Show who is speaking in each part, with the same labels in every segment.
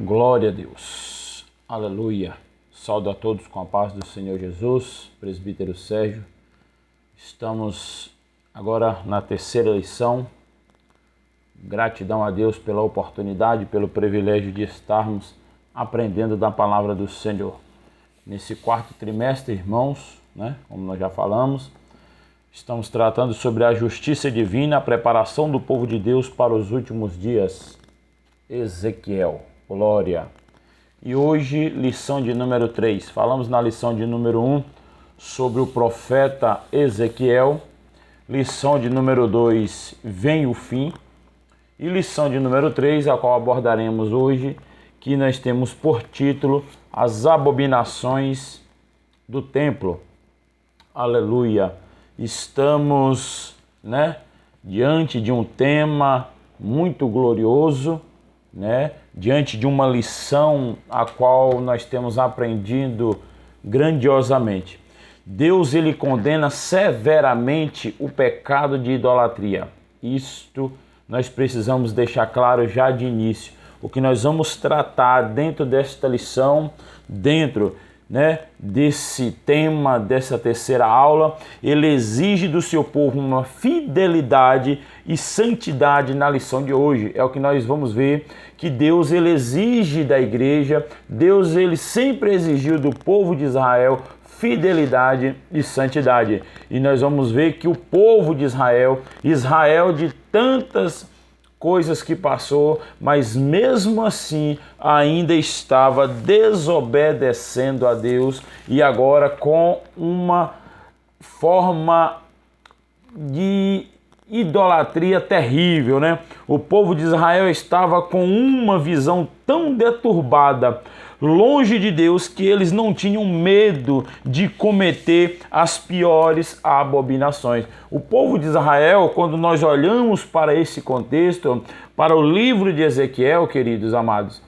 Speaker 1: Glória a Deus. Aleluia. Saúdo a todos com a paz do Senhor Jesus. Presbítero Sérgio. Estamos agora na terceira lição. Gratidão a Deus pela oportunidade, pelo privilégio de estarmos aprendendo da palavra do Senhor. Nesse quarto trimestre, irmãos, como nós já falamos, estamos tratando sobre a justiça divina, a preparação do povo de Deus para os últimos dias. Ezequiel. Glória. E hoje, lição de número 3. Falamos na lição de número 1 sobre o profeta Ezequiel. Lição de número 2, vem o fim. E lição de número 3, a qual abordaremos hoje, que nós temos por título As Abominações do Templo. Aleluia. Estamos, diante de um tema muito glorioso, diante de uma lição a qual nós temos aprendido grandiosamente. Deus, ele condena severamente o pecado de idolatria. Isto nós precisamos deixar claro já de início. O que nós vamos tratar dentro desta lição, dentro desse tema, dessa terceira aula, ele exige do seu povo uma fidelidade e santidade na lição de hoje. É o que nós vamos ver, que Deus ele exige da igreja, Deus ele sempre exigiu do povo de Israel fidelidade e santidade. E nós vamos ver que o povo de Israel de tantas coisas que passou, mas mesmo assim ainda estava desobedecendo a Deus e agora com uma forma de idolatria terrível, O povo de Israel estava com uma visão tão deturbada, longe de Deus, que eles não tinham medo de cometer as piores abominações. O povo de Israel, quando nós olhamos para esse contexto, para o livro de Ezequiel, queridos amados,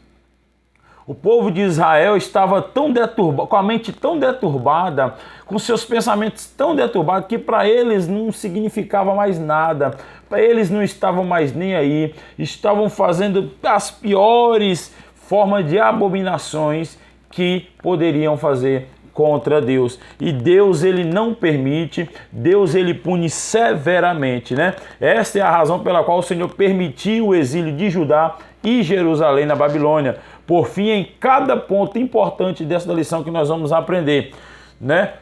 Speaker 1: o povo de Israel estava tão deturbado, com a mente tão deturbada, com seus pensamentos tão deturbados, que para eles não significava mais nada, para eles não estavam mais nem aí, estavam fazendo as piores formas de abominações que poderiam fazer contra Deus. E Deus ele não permite, Deus ele pune severamente, Esta é a razão pela qual o Senhor permitiu o exílio de Judá e Jerusalém na Babilônia. Por fim, em cada ponto importante dessa lição que nós vamos aprender,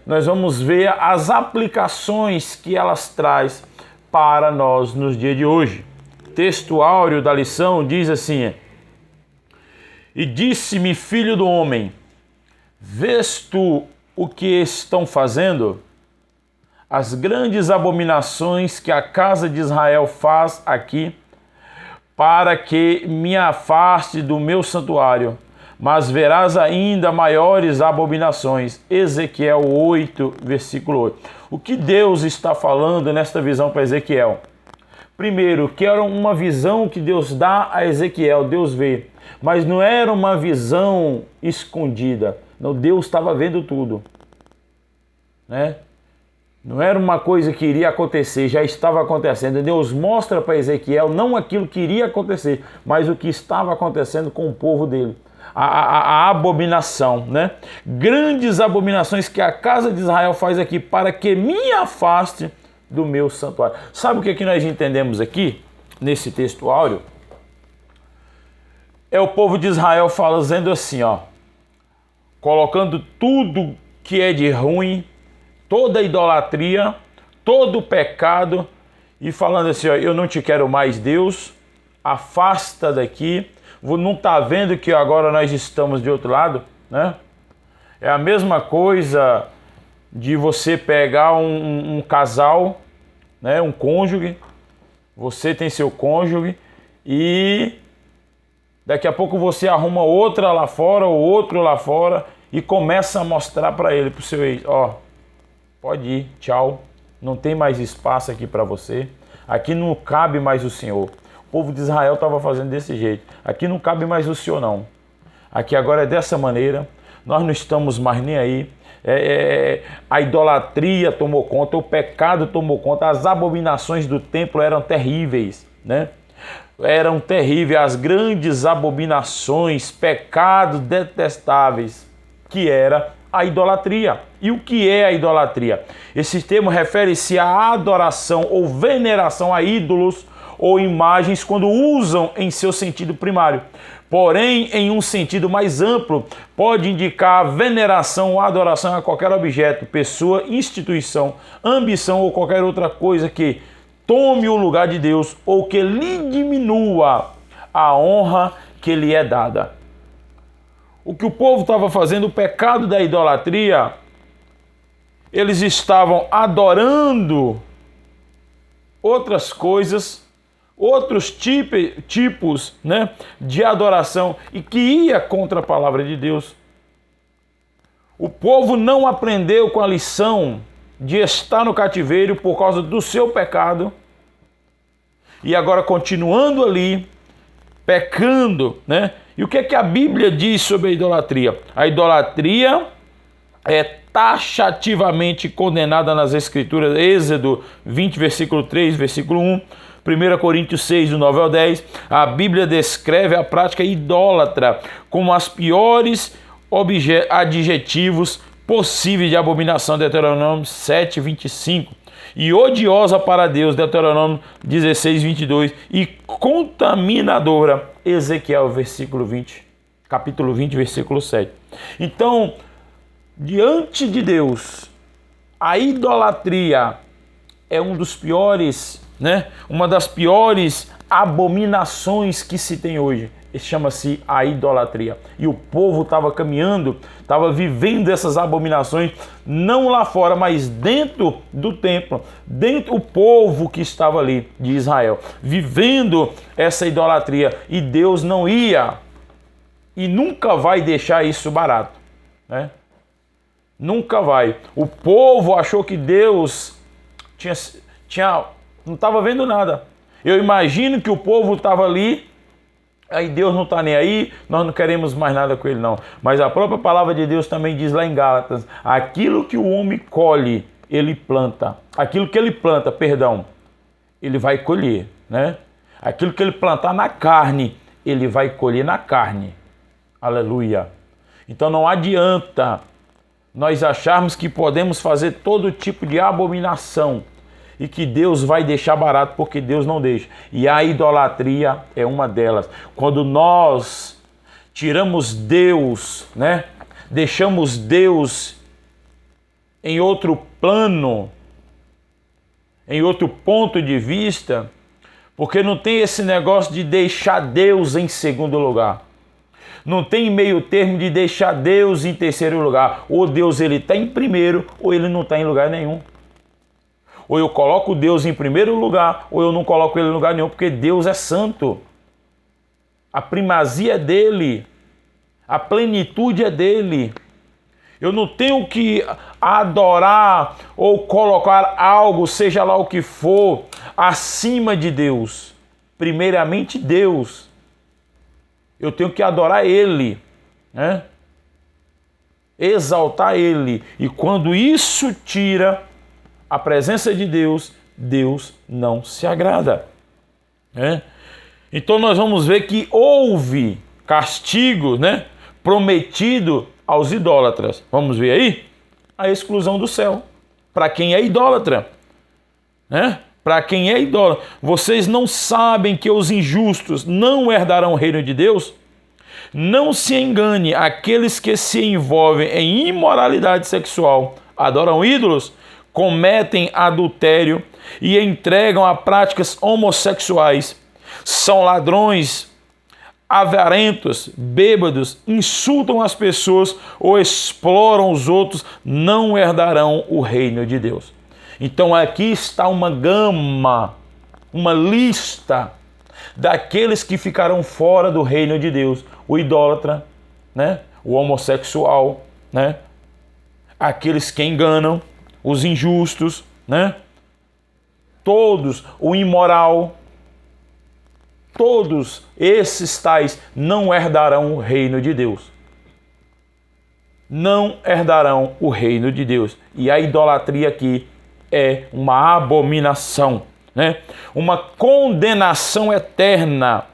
Speaker 1: nós vamos ver as aplicações que elas traz para nós nos dias de hoje. O texto áureo da lição diz assim: E disse-me, filho do homem, vês tu o que estão fazendo? As grandes abominações que a casa de Israel faz aqui, para que me afaste do meu santuário, mas verás ainda maiores abominações. Ezequiel 8, versículo 8. O que Deus está falando nesta visão para Ezequiel? Primeiro, que era uma visão que Deus dá a Ezequiel, Deus vê, mas não era uma visão escondida. Não, Deus estava vendo tudo, Não era uma coisa que iria acontecer, já estava acontecendo. Deus mostra para Ezequiel não aquilo que iria acontecer, mas o que estava acontecendo com o povo dele. A abominação, Grandes abominações que a casa de Israel faz aqui, para que me afaste do meu santuário. Sabe o que nós entendemos aqui, nesse texto áureo? É o povo de Israel fazendo assim, colocando tudo que é de ruim, toda idolatria, todo pecado, e falando assim, eu não te quero mais, Deus, afasta daqui. Não está vendo que agora nós estamos de outro lado, É a mesma coisa de você pegar um casal, um cônjuge, você tem seu cônjuge e daqui a pouco você arruma outra lá fora, ou outro lá fora, e começa a mostrar para ele, para o seu ex, pode ir, tchau, não tem mais espaço aqui para você, aqui não cabe mais o Senhor. O povo de Israel estava fazendo desse jeito, aqui não cabe mais o Senhor não, aqui agora é dessa maneira, nós não estamos mais nem aí, a idolatria tomou conta, o pecado tomou conta, as abominações do templo eram terríveis, eram terríveis, as grandes abominações, pecados detestáveis, que era a idolatria. E o que é a idolatria? Esse termo refere-se à adoração ou veneração a ídolos ou imagens quando usam em seu sentido primário. Porém, em um sentido mais amplo, pode indicar a veneração ou adoração a qualquer objeto, pessoa, instituição, ambição ou qualquer outra coisa que tome o lugar de Deus ou que lhe diminua a honra que lhe é dada. O que o povo estava fazendo, o pecado da idolatria, eles estavam adorando outras coisas, outros tipos, né, de adoração e que ia contra a palavra de Deus. O povo não aprendeu com a lição de estar no cativeiro por causa do seu pecado e agora continuando ali, pecando, né? E o que é que a Bíblia diz sobre a idolatria? A idolatria é taxativamente condenada nas Escrituras, Êxodo 20, versículo 3, versículo 1, 1 Coríntios 6, do 9 ao 10. A Bíblia descreve a prática idólatra como as piores adjetivos possíveis de abominação, Deuteronômio 7, 25. E odiosa para Deus, Deuteronômio 16, 22, e contaminadora, Ezequiel capítulo 20, versículo 7. Então, diante de Deus, a idolatria é um dos piores, né? Uma das piores abominações que se tem hoje. Chama-se a idolatria. E o povo estava caminhando, estava vivendo essas abominações, não lá fora, mas dentro do templo, dentro o povo que estava ali de Israel, vivendo essa idolatria. E Deus não ia e nunca vai deixar isso barato, né? Nunca vai. O povo achou que Deus não estava vendo nada. Eu imagino que o povo estava ali, aí Deus não está nem aí, nós não queremos mais nada com ele não. Mas a própria palavra de Deus também diz lá em Gálatas, aquilo que o homem colhe, ele planta. Aquilo que ele planta, ele vai colher, né? Aquilo que ele plantar na carne, ele vai colher na carne. Aleluia. Então não adianta nós acharmos que podemos fazer todo tipo de abominação e que Deus vai deixar barato, porque Deus não deixa. E a idolatria é uma delas. Quando nós tiramos Deus, né? Deixamos Deus em outro plano, em outro ponto de vista, porque não tem esse negócio de deixar Deus em segundo lugar. Não tem meio termo de deixar Deus em terceiro lugar. Ou Deus ele está em primeiro, ou ele não está em lugar nenhum. Ou eu coloco Deus em primeiro lugar, ou eu não coloco ele em lugar nenhum, porque Deus é santo. A primazia é dele. A plenitude é dele. Eu não tenho que adorar ou colocar algo, seja lá o que for, acima de Deus. Primeiramente Deus. Eu tenho que adorar Ele, né? Exaltar Ele. E quando isso tira a presença de Deus, Deus não se agrada, né? Então nós vamos ver que houve castigo, né, prometido aos idólatras. Vamos ver aí? A exclusão do céu. Para quem é idólatra, né? Para quem é idólatra. Vocês não sabem que os injustos não herdarão o reino de Deus? Não se engane, aqueles que se envolvem em imoralidade sexual, adoram ídolos, cometem adultério e entregam a práticas homossexuais, são ladrões, avarentos, bêbados, insultam as pessoas ou exploram os outros, não herdarão o reino de Deus. Então aqui está uma gama, uma lista daqueles que ficarão fora do reino de Deus. O idólatra, né? O homossexual, né? Aqueles que enganam, os injustos, né? Todos, o imoral, todos esses tais não herdarão o reino de Deus. Não herdarão o reino de Deus. E a idolatria aqui é uma abominação, né? Uma condenação eterna.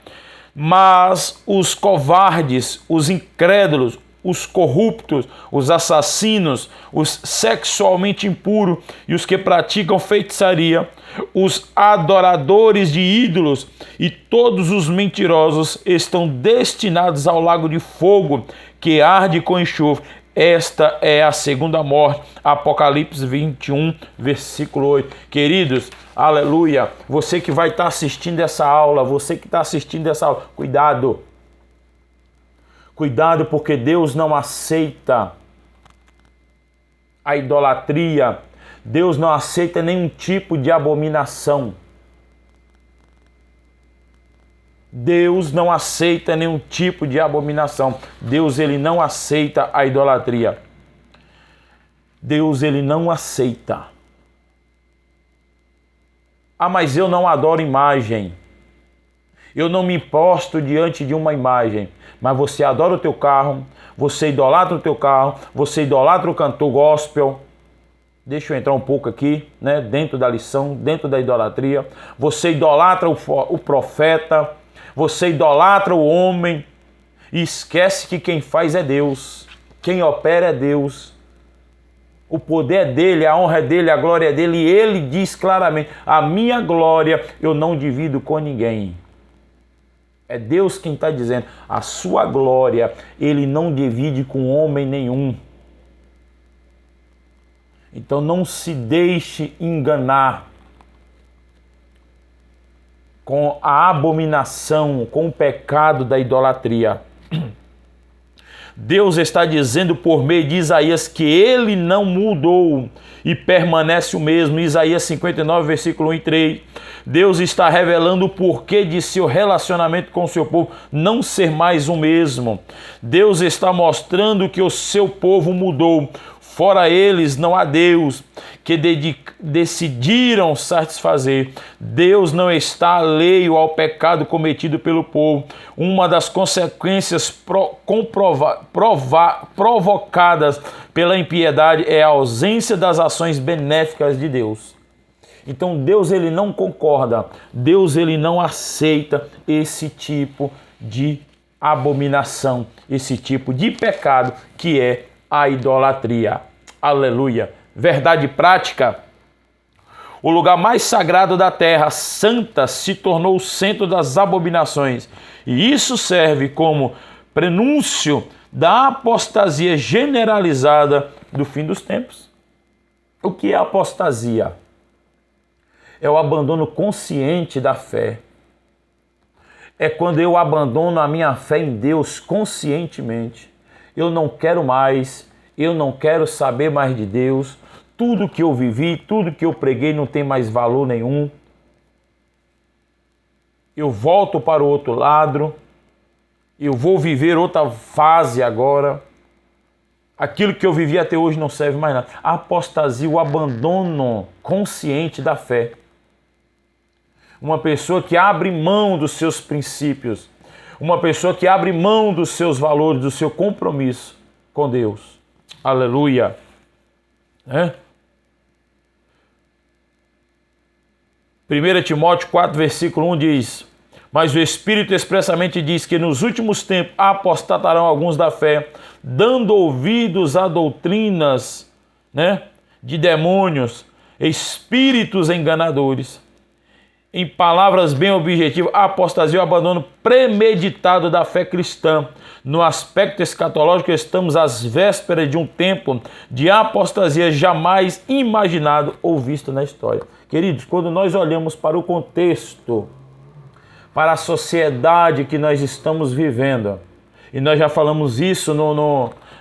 Speaker 1: Mas os covardes, os incrédulos, os corruptos, os assassinos, os sexualmente impuros e os que praticam feitiçaria, os adoradores de ídolos e todos os mentirosos estão destinados ao lago de fogo que arde com enxofre. Esta é a segunda morte. Apocalipse 21, versículo 8. Queridos, aleluia. Você que vai estar assistindo essa aula, você que está assistindo essa aula, cuidado. Cuidado, porque Deus não aceita a idolatria. Deus não aceita nenhum tipo de abominação. Deus não aceita nenhum tipo de abominação. Deus, ele não aceita a idolatria. Deus, ele não aceita. Ah, mas eu não adoro imagem. Eu não me posto diante de uma imagem. Mas você adora o teu carro, você idolatra o teu carro, você idolatra o cantor gospel. Deixa eu entrar um pouco aqui, né, dentro da lição, dentro da idolatria. Você idolatra o profeta, você idolatra o homem e esquece que quem faz é Deus, quem opera é Deus. O poder é dele, a honra é dele, a glória é dele, e ele diz claramente: a minha glória eu não divido com ninguém. É Deus quem está dizendo, a sua glória ele não divide com homem nenhum. Então não se deixe enganar com a abominação, com o pecado da idolatria. Deus está dizendo por meio de Isaías que ele não mudou e permanece o mesmo. Isaías 59, versículo 1 e 3. Deus está revelando o porquê de seu relacionamento com o seu povo não ser mais o mesmo. Deus está mostrando que o seu povo mudou. Fora eles não há Deus, que decidiram satisfazer. Deus não está alheio ao pecado cometido pelo povo. Uma das consequências provocadas pela impiedade é a ausência das ações benéficas de Deus. Então Deus ele não concorda, Deus ele não aceita esse tipo de abominação, esse tipo de pecado que é a idolatria. Aleluia. Verdade prática. O lugar mais sagrado da terra santa se tornou o centro das abominações. E isso serve como prenúncio da apostasia generalizada do fim dos tempos. O que é apostasia? É o abandono consciente da fé. É quando eu abandono a minha fé em Deus conscientemente. Eu não quero mais, eu não quero saber mais de Deus. Tudo que eu vivi, tudo que eu preguei não tem mais valor nenhum. Eu volto para o outro lado. Eu vou viver outra fase agora. Aquilo que eu vivi até hoje não serve mais nada. A apostasia, o abandono consciente da fé. Uma pessoa que abre mão dos seus princípios. Uma pessoa que abre mão dos seus valores, do seu compromisso com Deus. Aleluia. 1 Timóteo 4, versículo 1 diz: mas o Espírito expressamente diz que nos últimos tempos apostatarão alguns da fé, dando ouvidos a doutrinas, de demônios, espíritos enganadores. Em palavras bem objetivas, a apostasia é o abandono premeditado da fé cristã. No aspecto escatológico, estamos às vésperas de um tempo de apostasia jamais imaginado ou visto na história. Queridos, quando nós olhamos para o contexto, para a sociedade que nós estamos vivendo, e nós já falamos isso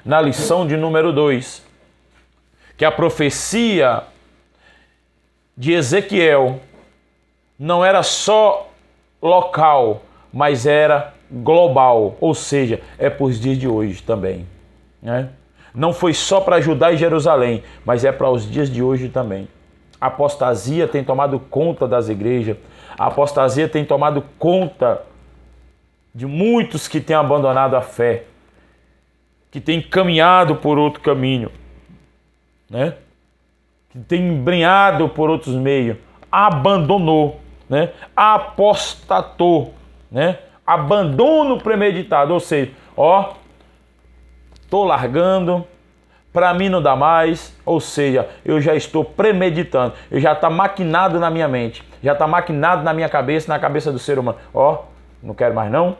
Speaker 1: na lição de número 2, que a profecia de Ezequiel não era só local, mas era global, ou seja, é para os dias de hoje também. Não foi só para Judá e Jerusalém, mas é para os dias de hoje também. A apostasia tem tomado conta das igrejas, a apostasia tem tomado conta de muitos que têm abandonado a fé, que têm caminhado por outro caminho, que têm embrenhado por outros meios. abandonou, né? Apostatou, né? Abandono premeditado, ou seja, tô largando, para mim não dá mais, ou seja, eu já estou premeditando, eu já está maquinado na minha mente, já está maquinado na minha cabeça, na cabeça do ser humano. Não quero mais não.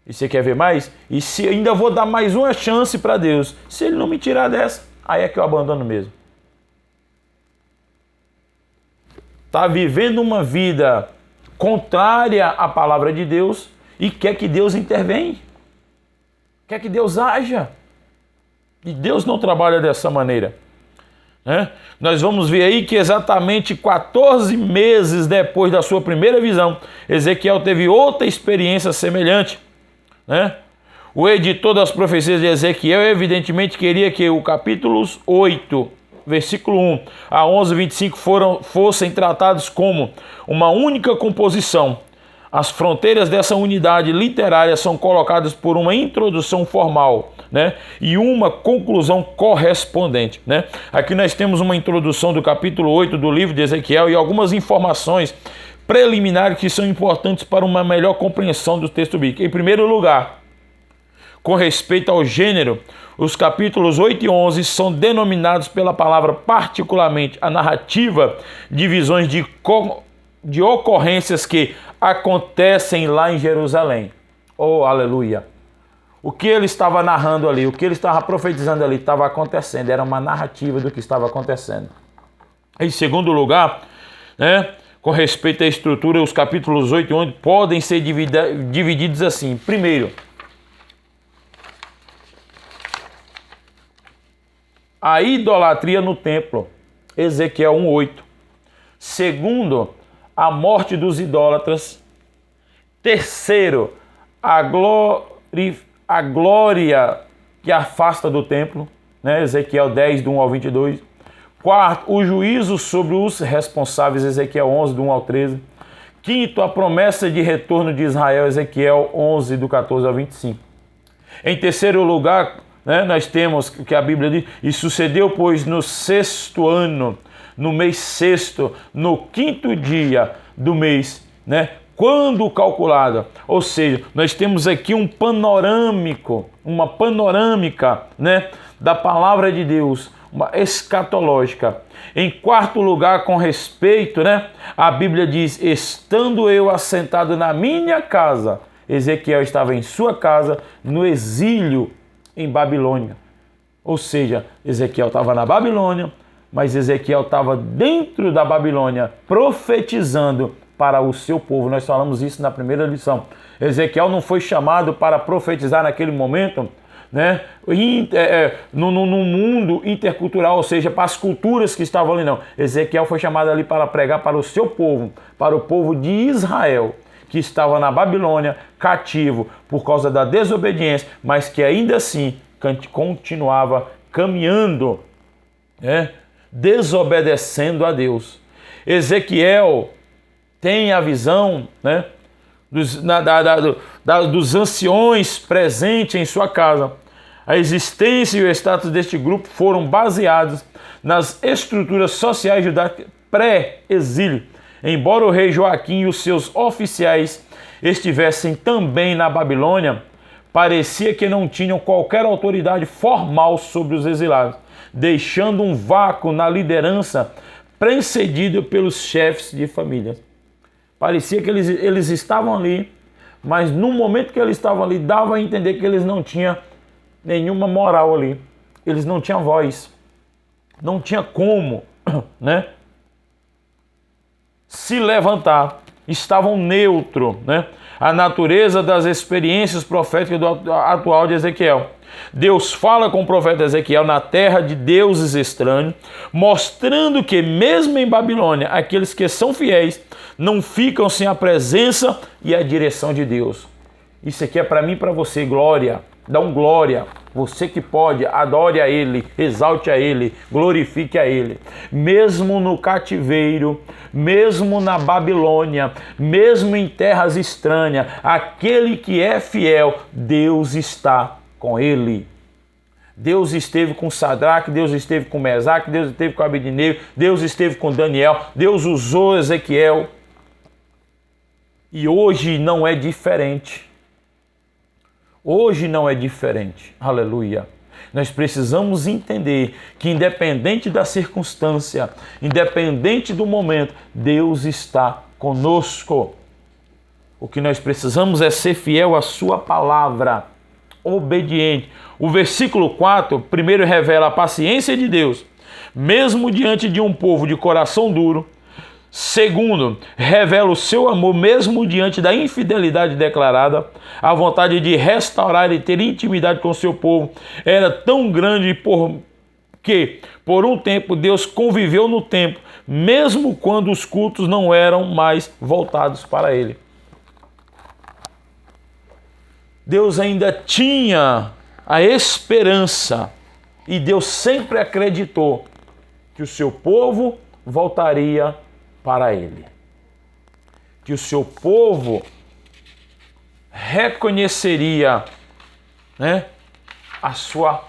Speaker 1: E você quer ver mais? E se ainda vou dar mais uma chance para Deus, se Ele não me tirar dessa, aí é que eu abandono mesmo. Está vivendo uma vida contrária à palavra de Deus e quer que Deus intervenha, quer que Deus haja. E Deus não trabalha dessa maneira, né? Nós vamos ver aí que exatamente 14 meses depois da sua primeira visão, Ezequiel teve outra experiência semelhante, né? O editor das profecias de Ezequiel evidentemente queria que o capítulo 8, versículo 1 a 11, 25 fossem tratados como uma única composição. As fronteiras dessa unidade literária são colocadas por uma introdução formal, né? E uma conclusão correspondente, né? Aqui nós temos uma introdução do capítulo 8 do livro de Ezequiel e algumas informações preliminares que são importantes para uma melhor compreensão do texto bíblico. Em primeiro lugar, com respeito ao gênero, os capítulos 8 e 11 são denominados pela palavra particularmente a narrativa de visões de ocorrências que acontecem lá em Jerusalém. Oh, aleluia! O que ele estava narrando ali, o que ele estava profetizando ali, estava acontecendo. Era uma narrativa do que estava acontecendo. Em segundo lugar, né, com respeito à estrutura, os capítulos 8 e 11 podem ser divididos assim. Primeiro, a idolatria no templo, Ezequiel 1:8. Segundo, a morte dos idólatras. Terceiro, a glória que afasta do templo, né? Ezequiel 10, do 1 ao 22. Quarto, o juízo sobre os responsáveis, Ezequiel 11, do 1 ao 13. Quinto, a promessa de retorno de Israel, Ezequiel 11, do 14 ao 25. Em terceiro lugar, né, nós temos que a Bíblia diz: e sucedeu, pois, no sexto ano, no mês sexto, no quinto dia do mês, né? Quando calculada, ou seja, nós temos aqui uma panorâmica, né, da palavra de Deus, uma escatológica. Em quarto lugar, com respeito, né, a Bíblia diz: estando eu assentado na minha casa, Ezequiel estava em sua casa, no exílio em Babilônia. Ou seja, Ezequiel estava na Babilônia, mas Ezequiel estava dentro da Babilônia, profetizando para o seu povo. Nós falamos isso na primeira lição. Ezequiel não foi chamado para profetizar naquele momento, né, no mundo intercultural, ou seja, para as culturas que estavam ali, não. Ezequiel foi chamado ali para pregar para o seu povo, para o povo de Israel, que estava na Babilônia, cativo, por causa da desobediência, mas que ainda assim continuava caminhando, né, desobedecendo a Deus. Ezequiel tem a visão, né, dos anciões presentes em sua casa. A existência e o status deste grupo foram baseados nas estruturas sociais judaicas pré-exílio. Embora o rei Joaquim e os seus oficiais estivessem também na Babilônia, parecia que não tinham qualquer autoridade formal sobre os exilados, deixando um vácuo na liderança precedido pelos chefes de família. Parecia que eles estavam ali, mas no momento que eles estavam ali, dava a entender que eles não tinham nenhuma moral ali. Eles não tinham voz. Não tinha como, né, se levantar. Estavam neutros, né? A natureza das experiências proféticas do atual de Ezequiel. Deus fala com o profeta Ezequiel na terra de deuses estranhos, mostrando que mesmo em Babilônia, aqueles que são fiéis não ficam sem a presença e a direção de Deus. Isso aqui é para mim e para você, glória. Dá um glória. Você que pode, adore a Ele, exalte a Ele, glorifique a Ele. Mesmo no cativeiro, mesmo na Babilônia, mesmo em terras estranhas, aquele que é fiel, Deus está com ele. Deus esteve com Sadraque, Deus esteve com Mesaque, Deus esteve com Abednego, Deus esteve com Daniel, Deus usou Ezequiel. E hoje não é diferente. Hoje não é diferente. Aleluia. Nós precisamos entender que independente da circunstância, independente do momento, Deus está conosco. O que nós precisamos é ser fiel à sua palavra, obediente. O versículo 4, primeiro revela a paciência de Deus, mesmo diante de um povo de coração duro. Segundo, revela o seu amor mesmo diante da infidelidade declarada. A vontade de restaurar e ter intimidade com o seu povo era tão grande que, por um tempo, Deus conviveu no templo, mesmo quando os cultos não eram mais voltados para ele. Deus ainda tinha a esperança e Deus sempre acreditou que o seu povo voltaria para ele. Que o seu povo reconheceria, a sua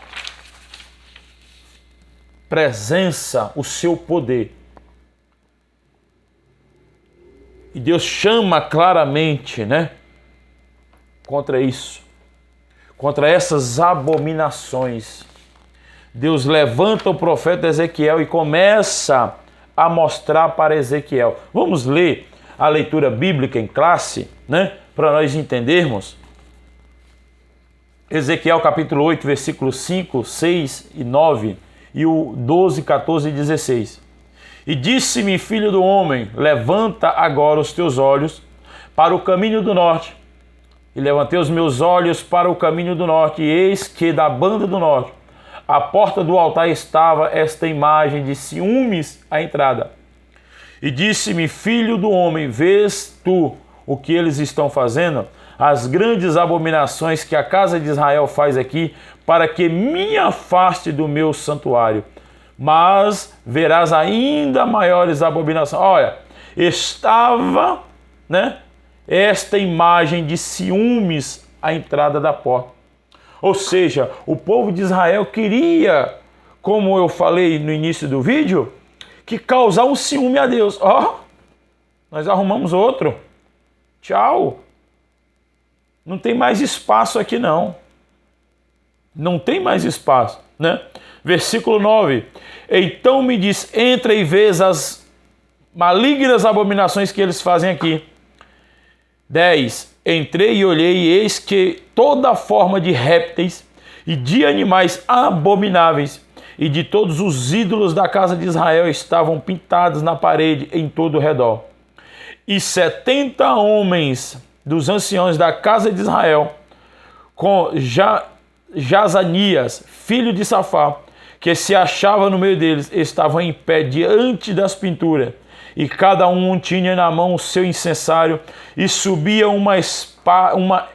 Speaker 1: presença, o seu poder. E Deus chama claramente, contra isso, contra essas abominações. Deus levanta o profeta Ezequiel e começa a mostrar para Ezequiel. Vamos ler a leitura bíblica em classe, para nós entendermos. Ezequiel capítulo 8, versículos 5, 6 e 9 e o 12, 14 e 16. E disse-me, filho do homem, levanta agora os teus olhos para o caminho do norte. E levantei os meus olhos para o caminho do norte, e eis que da banda do norte, à porta do altar estava esta imagem de ciúmes à entrada. E disse-me, filho do homem, vês tu o que eles estão fazendo? As grandes abominações que a casa de Israel faz aqui, para que me afaste do meu santuário. Mas verás ainda maiores abominações. Olha, estava, esta imagem de ciúmes à entrada da porta. Ou seja, o povo de Israel queria, como eu falei no início do vídeo, que causar um ciúme a Deus. Nós arrumamos outro. Tchau. Não tem mais espaço aqui não. Não tem mais espaço, Versículo 9. Então me diz, entra e vês as malignas abominações que eles fazem aqui. 10. Entrei e olhei, e eis que toda forma de répteis e de animais abomináveis e de todos os ídolos da casa de Israel estavam pintados na parede em todo o redor. E 70 homens dos anciãos da casa de Israel, com Jazanias, filho de Safá, que se achava no meio deles, estavam em pé diante das pinturas. E cada um tinha na mão o seu incensário, e subia uma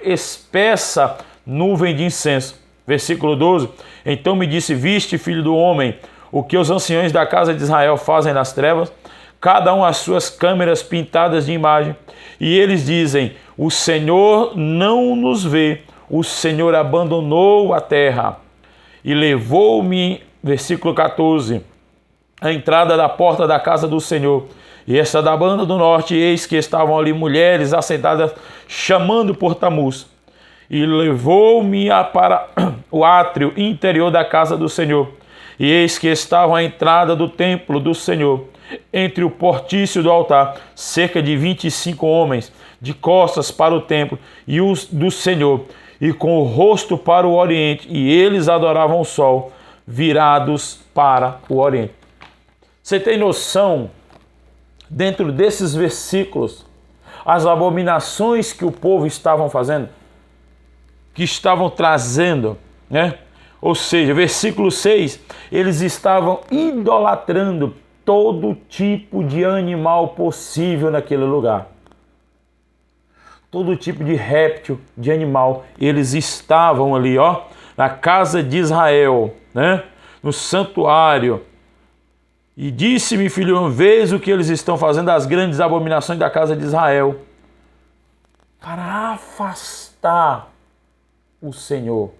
Speaker 1: espessa nuvem de incenso. Versículo 12. Então me disse, viste, filho do homem, o que os anciãos da casa de Israel fazem nas trevas? Cada um as suas câmeras pintadas de imagem. E eles dizem, o Senhor não nos vê, o Senhor abandonou a terra. E levou-me, versículo 14, à entrada da porta da casa do Senhor. E essa da banda do norte, eis que estavam ali mulheres assentadas, chamando por Tamuz. E levou-me para o átrio interior da casa do Senhor. E eis que estavam à entrada do templo do Senhor, entre o portício do altar, cerca de 25 homens, de costas para o templo e os do Senhor, e com o rosto para o oriente, e eles adoravam o sol, virados para o oriente. Você tem noção, dentro desses versículos, as abominações que o povo estavam fazendo, que estavam trazendo, Ou seja, versículo 6, eles estavam idolatrando todo tipo de animal possível naquele lugar. Todo tipo de réptil, de animal, eles estavam ali, na casa de Israel, no santuário. E disse-me, filho, vês o que eles estão fazendo, as grandes abominações da casa de Israel, para afastar o Senhor.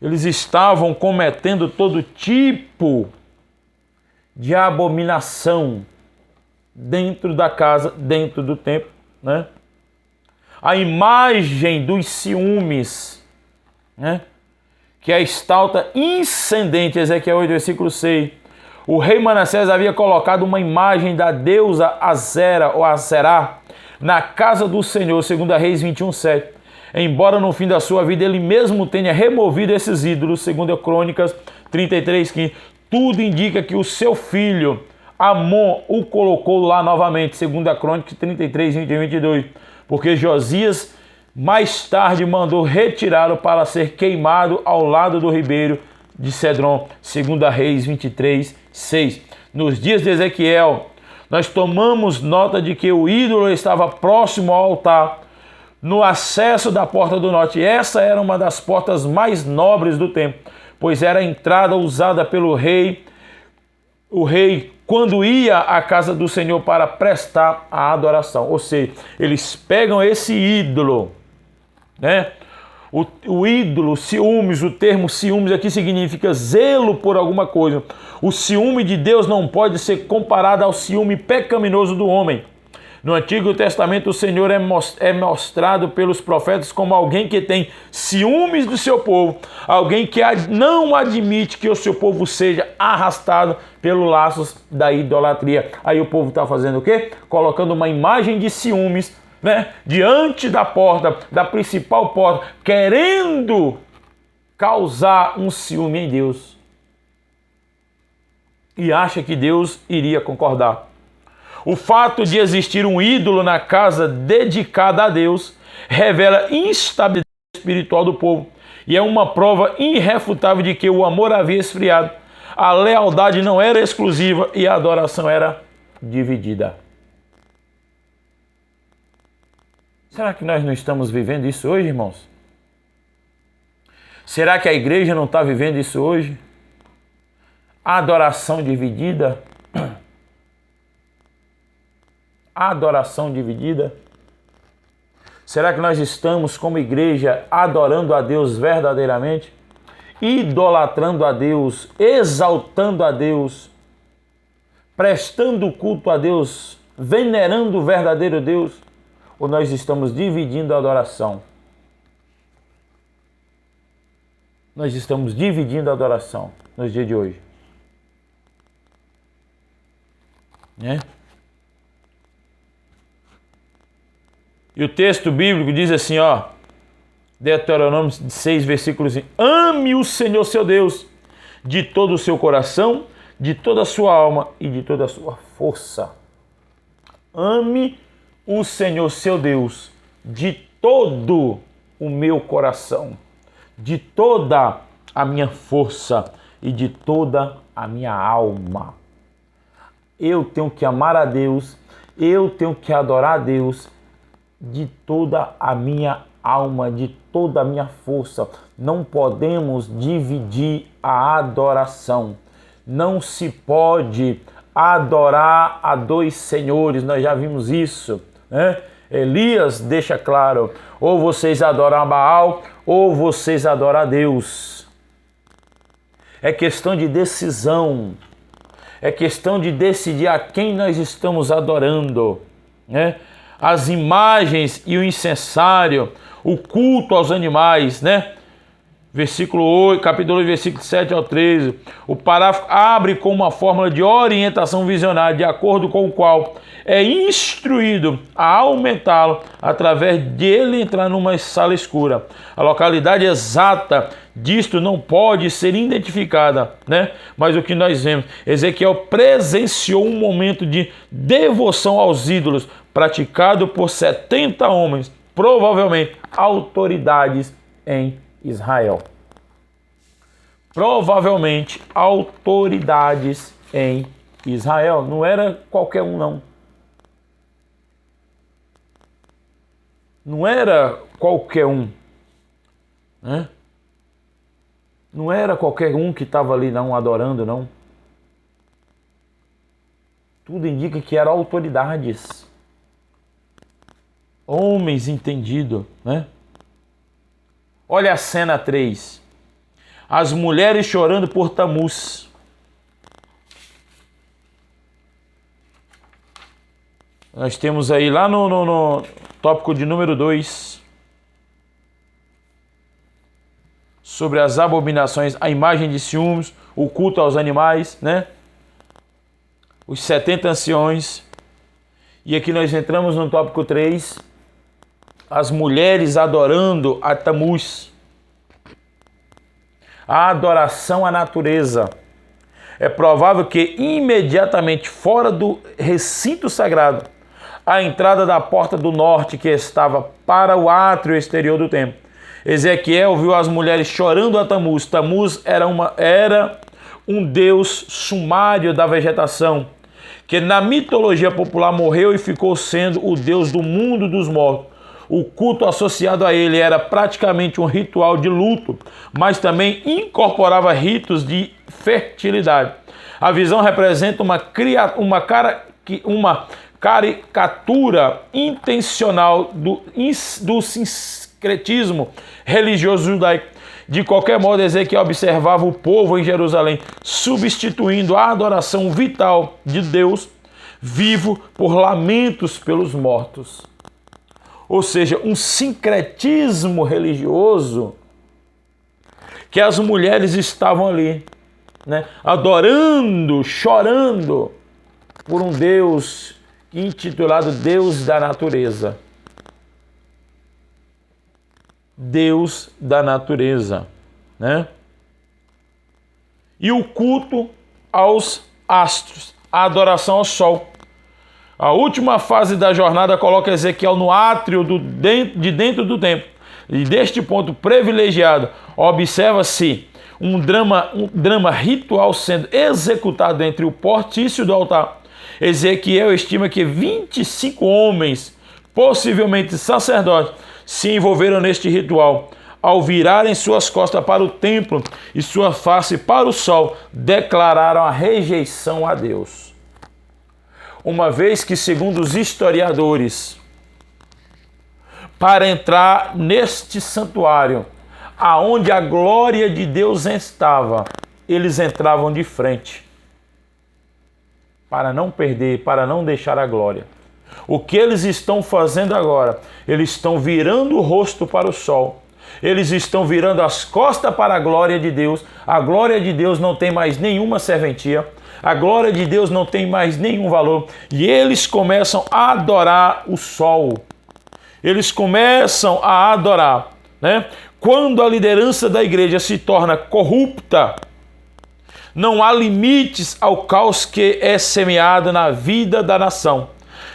Speaker 1: Eles estavam cometendo todo tipo de abominação dentro da casa, dentro do templo, né? A imagem dos ciúmes, né? Que é a estalta incendente, Ezequiel 8, versículo 6. O rei Manassés havia colocado uma imagem da deusa Azera ou Azerá na casa do Senhor, segundo a Reis 21, 7. Embora no fim da sua vida ele mesmo tenha removido esses ídolos, segundo a Crônicas 33, 15, tudo indica que o seu filho Amon o colocou lá novamente, segundo a Crônicas 33, 21 e 22, porque Josias mais tarde mandou retirá-lo para ser queimado ao lado do ribeiro de Cedron, segundo a Reis 23, 6. Nos dias de Ezequiel, nós tomamos nota de que o ídolo estava próximo ao altar, no acesso da porta do norte. Essa era uma das portas mais nobres do templo, pois era a entrada usada pelo rei. O rei, quando ia à casa do Senhor para prestar a adoração. Ou seja, eles pegam esse ídolo, né? O ídolo, ciúmes, o termo ciúmes aqui significa zelo por alguma coisa. O ciúme de Deus não pode ser comparado ao ciúme pecaminoso do homem. No Antigo Testamento, o Senhor é mostrado pelos profetas como alguém que tem ciúmes do seu povo, alguém que não admite que o seu povo seja arrastado pelos laços da idolatria. Aí o povo está fazendo o quê? Colocando uma imagem de ciúmes, né, diante da porta, da principal porta, querendo causar um ciúme em Deus. E acha que Deus iria concordar. O fato de existir um ídolo na casa dedicada a Deus revela instabilidade espiritual do povo e é uma prova irrefutável de que o amor havia esfriado, a lealdade não era exclusiva e a adoração era dividida. Será que nós não estamos vivendo isso hoje, irmãos? Será que a igreja não está vivendo isso hoje? A adoração dividida? A adoração dividida? Será que nós estamos como igreja adorando a Deus verdadeiramente? Idolatrando a Deus, exaltando a Deus, prestando culto a Deus, venerando o verdadeiro Deus? Ou nós estamos dividindo a adoração? Nós estamos dividindo a adoração nos dias de hoje. Né? E o texto bíblico diz assim, ó, Deuteronômio 6, versículo 5. Ame o Senhor seu Deus de todo o seu coração, de toda a sua alma e de toda a sua força. Ame o Senhor seu Deus de todo o meu coração, de toda a minha força e de toda a minha alma. Eu tenho que amar a Deus, eu tenho que adorar a Deus de toda a minha alma, de toda a minha força. Não podemos dividir a adoração. Não se pode adorar a dois senhores, nós já vimos isso, né? Elias deixa claro, ou vocês adoram a Baal, ou vocês adoram a Deus. É questão de decisão, é questão de decidir a quem nós estamos adorando, né? As imagens e o incensário, o culto aos animais, né? Versículo 8, capítulo 8, versículo 7 ao 13. O parágrafo abre com uma fórmula de orientação visionária, de acordo com o qual é instruído a aumentá-lo através de ele entrar numa sala escura. A localidade exata disto não pode ser identificada, né? Mas o que nós vemos, Ezequiel presenciou um momento de devoção aos ídolos praticado por 70 homens, provavelmente autoridades em Israel. Provavelmente autoridades em Israel. Não era qualquer um, não. Não era qualquer um, né? Não era qualquer um que estava ali não adorando, não. Tudo indica que eram autoridades. Homens entendidos, né? Olha a cena 3. as mulheres chorando por Tamuz. Nós temos aí lá no tópico de número 2, sobre as abominações, a imagem de ciúmes, o culto aos animais, né? Os 70 anciões. E aqui nós entramos no tópico 3, as mulheres adorando a Tamuz. A adoração à natureza. É provável que imediatamente fora do recinto sagrado, à entrada da porta do norte, que estava para o átrio exterior do templo, Ezequiel viu as mulheres chorando a Tamuz. Tamuz era um deus sumário da vegetação, que na mitologia popular morreu e ficou sendo o deus do mundo dos mortos. O culto associado a ele era praticamente um ritual de luto, mas também incorporava ritos de fertilidade. A visão representa uma caricatura intencional do sincretismo religioso judaico. De qualquer modo, Ezequiel observava o povo em Jerusalém, substituindo a adoração vital de Deus vivo por lamentos pelos mortos. Ou seja, um sincretismo religioso que as mulheres estavam ali, né, adorando, chorando por um Deus intitulado Deus da natureza. Deus da natureza, né? E o culto aos astros, a adoração ao sol. A última fase da jornada coloca Ezequiel no átrio de dentro do templo. E deste ponto privilegiado, observa-se um drama ritual sendo executado entre o portício do altar. Ezequiel estima que 25 homens, possivelmente sacerdotes, se envolveram neste ritual. Ao virarem suas costas para o templo e sua face para o sol, declararam a rejeição a Deus. Uma vez que, segundo os historiadores, para entrar neste santuário, aonde a glória de Deus estava, eles entravam de frente, para não perder, para não deixar a glória. O que eles estão fazendo agora? Eles estão virando o rosto para o sol. Eles estão virando as costas para a glória de Deus. A glória de Deus não tem mais nenhuma serventia. A glória de Deus não tem mais nenhum valor. E eles começam a adorar o sol. Eles começam a adorar, né? Quando a liderança da igreja se torna corrupta, não há limites ao caos que é semeado na vida da nação.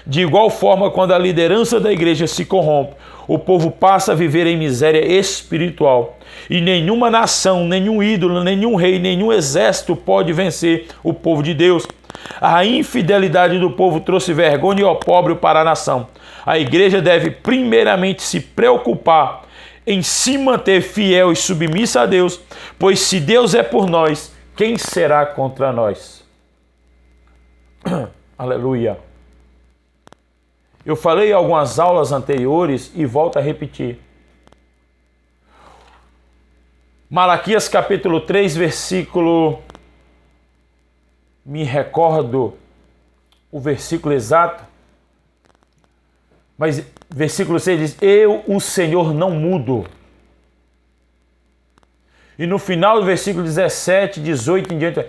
Speaker 1: De igual forma, quando a liderança da igreja se corrompe, o povo passa a viver em miséria espiritual. E nenhuma nação, nenhum ídolo, nenhum rei, nenhum exército pode vencer o povo de Deus. A infidelidade do povo trouxe vergonha e opróbrio para a nação. A igreja deve primeiramente se preocupar em se manter fiel e submissa a Deus, pois se Deus é por nós, quem será contra nós? Aleluia. Eu falei em algumas aulas anteriores e volto a repetir. Malaquias capítulo 3, versículo... Me recordo o versículo exato. Mas versículo 6 diz: eu, o Senhor, não mudo. E no final do versículo 17, 18 em diante: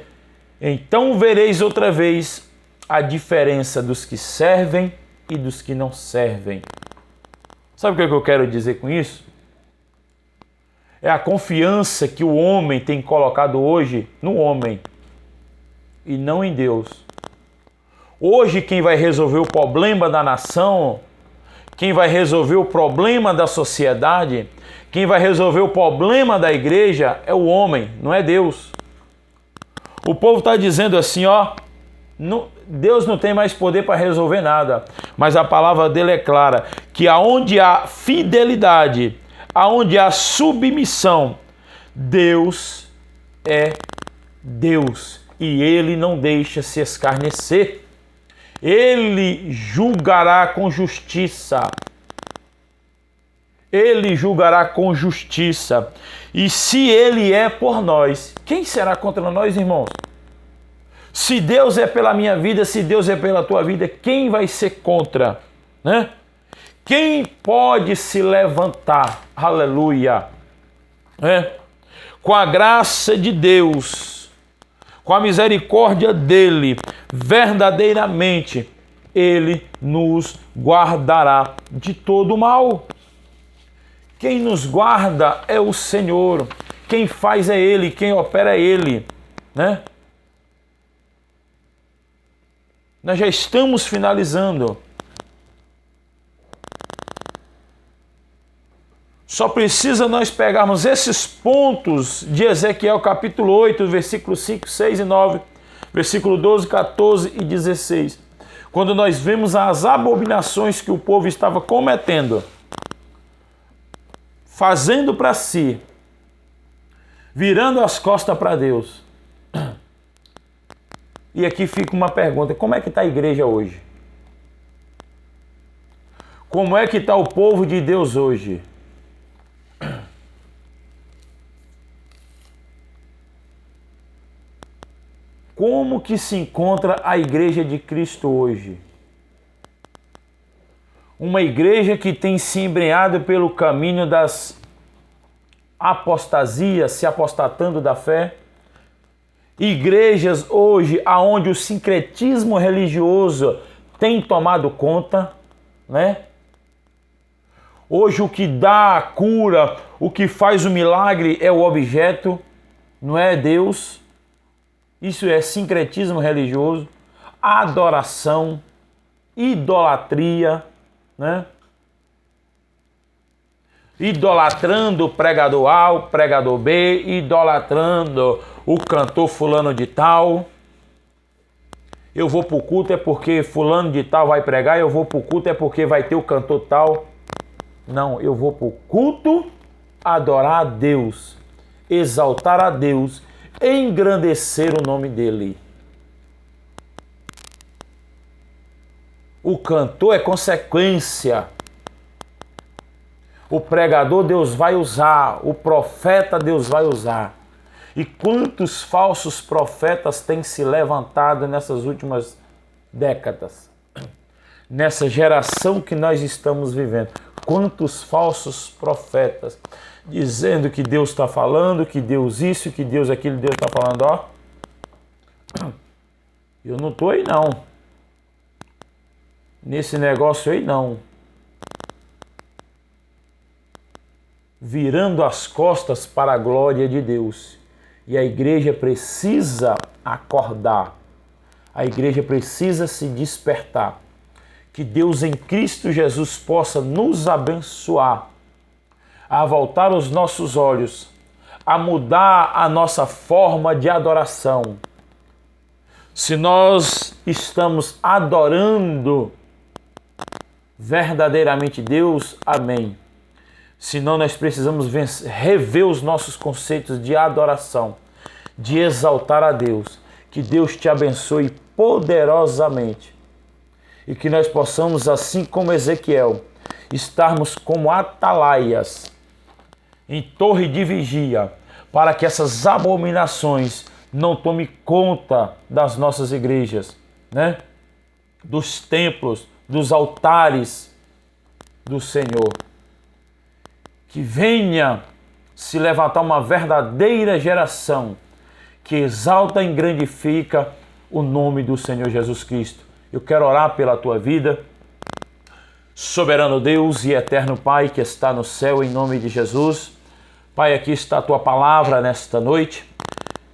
Speaker 1: então vereis outra vez a diferença dos que servem e dos que não servem. Sabe o que eu quero dizer com isso? É a confiança que o homem tem colocado hoje no homem e não em Deus. Hoje quem vai resolver o problema da nação, quem vai resolver o problema da sociedade, quem vai resolver o problema da igreja é o homem, não é Deus. O povo está dizendo assim, ó, Deus não tem mais poder para resolver nada, mas a palavra dele é clara, que aonde há fidelidade, aonde há submissão, Deus é Deus e ele não deixa se escarnecer. Ele julgará com justiça. Ele julgará com justiça. E se ele é por nós, quem será contra nós, irmãos? Se Deus é pela minha vida, se Deus é pela tua vida, quem vai ser contra, né? Quem pode se levantar? Aleluia. Com a graça de Deus, com a misericórdia dele, verdadeiramente, ele nos guardará de todo mal. Quem nos guarda é o Senhor. Quem faz é ele, quem opera é ele, né? Nós já estamos finalizando. Só precisa nós pegarmos esses pontos de Ezequiel capítulo 8, versículos 5, 6 e 9, versículo 12, 14 e 16. Quando nós vemos as abominações que o povo estava cometendo, fazendo para si, virando as costas para Deus. E aqui fica uma pergunta: como é que está a igreja hoje? Como é que está o povo de Deus hoje? Como que se encontra a igreja de Cristo hoje? Uma igreja que tem se embrenhado pelo caminho das apostasias, se apostatando da fé. Igrejas hoje onde o sincretismo religioso tem tomado conta, né? Hoje o que dá a cura, o que faz o milagre é o objeto, não é Deus. Isso é sincretismo religioso, adoração, idolatria, né? Idolatrando o pregador A, o pregador B, idolatrando o cantor fulano de tal. Eu vou para o culto é porque fulano de tal vai pregar, eu vou para o culto é porque vai ter o cantor tal. Não, eu vou para o culto adorar a Deus, exaltar a Deus, engrandecer o nome dele. O cantor é consequência. O pregador Deus vai usar, o profeta Deus vai usar. E quantos falsos profetas têm se levantado nessas últimas décadas? Nessa geração que nós estamos vivendo. Quantos falsos profetas dizendo que Deus está falando, que Deus isso, que Deus aquilo, Deus está falando, ó. Eu não estou aí não. Nesse negócio aí não. Virando as costas para a glória de Deus. E a igreja precisa acordar. A igreja precisa se despertar. Que Deus em Cristo Jesus possa nos abençoar, a voltar os nossos olhos, a mudar a nossa forma de adoração. Se nós estamos adorando verdadeiramente Deus, amém. Senão nós precisamos rever os nossos conceitos de adoração, de exaltar a Deus. Que Deus te abençoe poderosamente. E que nós possamos, assim como Ezequiel, estarmos como atalaias, em torre de vigia, para que essas abominações não tomem conta das nossas igrejas, né? Dos templos, dos altares do Senhor. Que venha se levantar uma verdadeira geração que exalta e engrandifica o nome do Senhor Jesus Cristo. Eu quero orar pela tua vida. Soberano Deus e eterno Pai que está no céu, em nome de Jesus. Pai, aqui está a tua palavra nesta noite.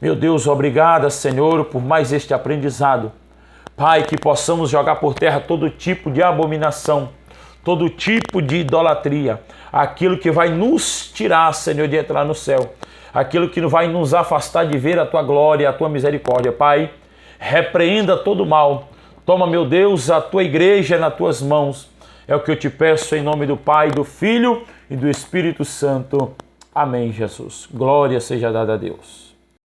Speaker 1: Meu Deus, obrigada, Senhor, por mais este aprendizado. Pai, que possamos jogar por terra todo tipo de abominação, todo tipo de idolatria, aquilo que vai nos tirar, Senhor, de entrar no céu, aquilo que vai nos afastar de ver a tua glória, a tua misericórdia. Pai, repreenda todo mal. Toma, meu Deus, a tua igreja nas tuas mãos. É o que eu te peço em nome do Pai, do Filho e do Espírito Santo. Amém, Jesus. Glória seja dada a Deus.